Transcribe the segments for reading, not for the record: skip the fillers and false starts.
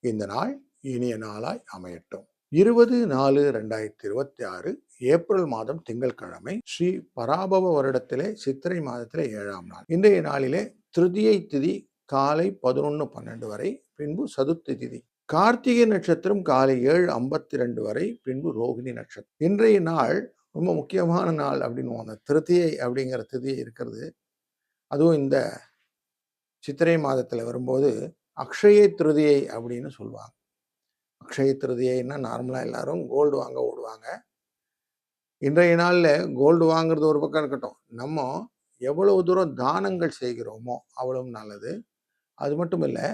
இந்த நாள் இனிய நாளாய் அமையட்டும். 20/4/2026 ஏப்ரல் மாதம் திங்கட்கிழமை, ஸ்ரீ பராபவ வருடத்திலே சித்திரை மாதத்திலே 7ஆம் நாள். இன்றைய நாளிலே திருதியை திதி காலை 11:12 வரை, பின்பு சதுர்த்தி திதி. கார்த்திகை நட்சத்திரம் காலை 7:52 வரை, பின்பு ரோகிணி நட்சத்திரம். இன்றைய நாள் ரொம்ப முக்கியமான நாள் அப்படின்னு அந்த திருதியை அப்படிங்கிற திதி இருக்கிறது. அதுவும் இந்த சித்திரை மாதத்தில் வரும்போது அக்ஷய திருதியை அப்படின்னு சொல்லுவாங்க. அக்ஷய திருதியைன்னா நார்மலாக எல்லாரும் கோல்டு வாங்க ஓடுவாங்க. இன்றைய நாளில் கோல்டு வாங்குறது ஒரு பக்கம் இருக்கட்டும், நம்ம எவ்வளவு தூரம் தானங்கள் செய்கிறோமோ அவ்வளவு நல்லது. அது மட்டும் இல்லை,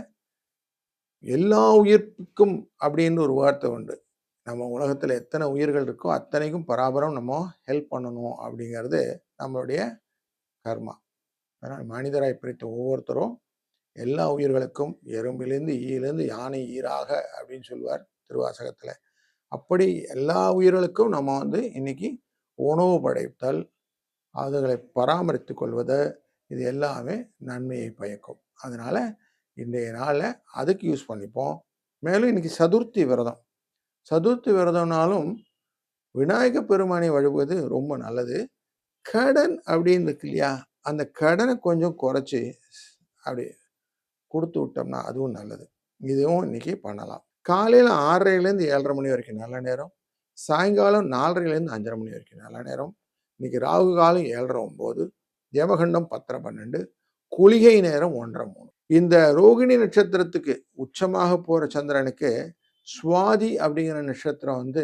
எல்லா உயிர்ப்புக்கும் அப்படின்னு ஒரு வார்த்தை உண்டு. நம்ம உலகத்தில் எத்தனை உயிர்கள் இருக்கோ அத்தனைக்கும் பராபரம் நம்ம ஹெல்ப் பண்ணணும் அப்படிங்கிறது நம்மளுடைய கர்மா. அதனால் மனிதராய் பிரித்த ஒவ்வொருத்தரும் எல்லா உயிர்களுக்கும், எறும்பிலிருந்து ஈயிலிருந்து யானை ஈராக அப்படின்னு சொல்லுவார் திருவாசகத்தில். அப்படி எல்லா உயிர்களுக்கும் நம்ம இன்னைக்கு உணவு படைத்தல், அதுகளை பராமரித்து கொள்வது, இது எல்லாமே நன்மையை பயக்கும். அதனால இன்றைய நாளில் அதுக்கு யூஸ் பண்ணிப்போம். மேலும் இன்னைக்கு சதுர்த்தி விரதம். சதுர்த்தி விரதம்னாலும் விநாயக பெருமானை வழிபடுவது ரொம்ப நல்லது. கடன் அப்படின்னு இருக்கு இல்லையா, அந்த கடனை கொஞ்சம் குறைச்சி அப்படி கொடுத்து விட்டோம்னா அதுவும் நல்லது. இதுவும் இன்னைக்கு பண்ணலாம். காலையில் 6:30லேருந்து 7:30 மணி வரைக்கும் நல்ல நேரம். சாயங்காலம் 4:30லேருந்து 5:30 மணி வரைக்கும் நல்ல நேரம். இன்னைக்கு ராகு காலம் 7:30-9, யமகண்டம் 10:12, குளிகை நேரம் 1:30-3. இந்த ரோகிணி நட்சத்திரத்துக்கு உச்சமாக போற சந்திரனுக்கு சுவாதி அப்படிங்கிற நட்சத்திரம்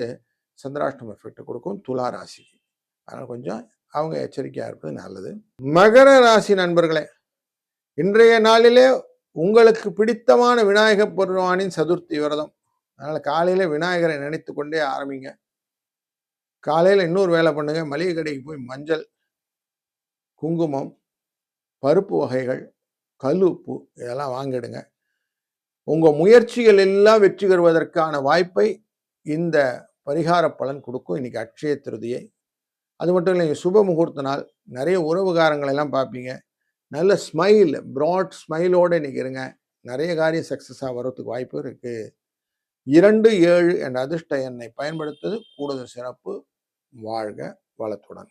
சந்திராஷ்டம எஃபெக்ட் கொடுக்கும் துலா ராசிக்கு. அதனால கொஞ்சம் அவங்க எச்சரிக்கையா இருப்பது நல்லது. மகர ராசி நண்பர்களே, இன்றைய நாளிலே உங்களுக்கு பிடித்தமான விநாயக பெருமானின் சதுர்த்தி விரதம். அதனால காலையில விநாயகரை நினைத்து கொண்டே ஆரம்பிங்க. காலையில இன்னொரு வேலை பண்ணுங்க. மளிகை கடைக்கு போய் மஞ்சள், குங்குமம், பருப்பு வகைகள், கல்லுப்பு இதெல்லாம் வாங்கிடுங்க. உங்க முயற்சிகள் எல்லாம் வெற்றி பெறுவதற்கான வாய்ப்பை இந்த பரிகார பலன் கொடுக்கும். இன்னைக்கு அட்சய திருதியை. அது மட்டும் இல்லை, சுப முகூர்த்த நாள். நிறைய உறவுகாரங்களை எல்லாம் பார்ப்பீங்க. நல்ல ஸ்மைல், ப்ராட் ஸ்மைலோடு இன்னைக்கு இருங்க. நிறைய காரியம் சக்ஸஸாக வர்றதுக்கு வாய்ப்பு இருக்கு. 2, 7 என்ற அதிர்ஷ்ட எண்ணை பயன்படுத்துவது கூடுதல் சிறப்பு. வாழ்க வளத்துடன்.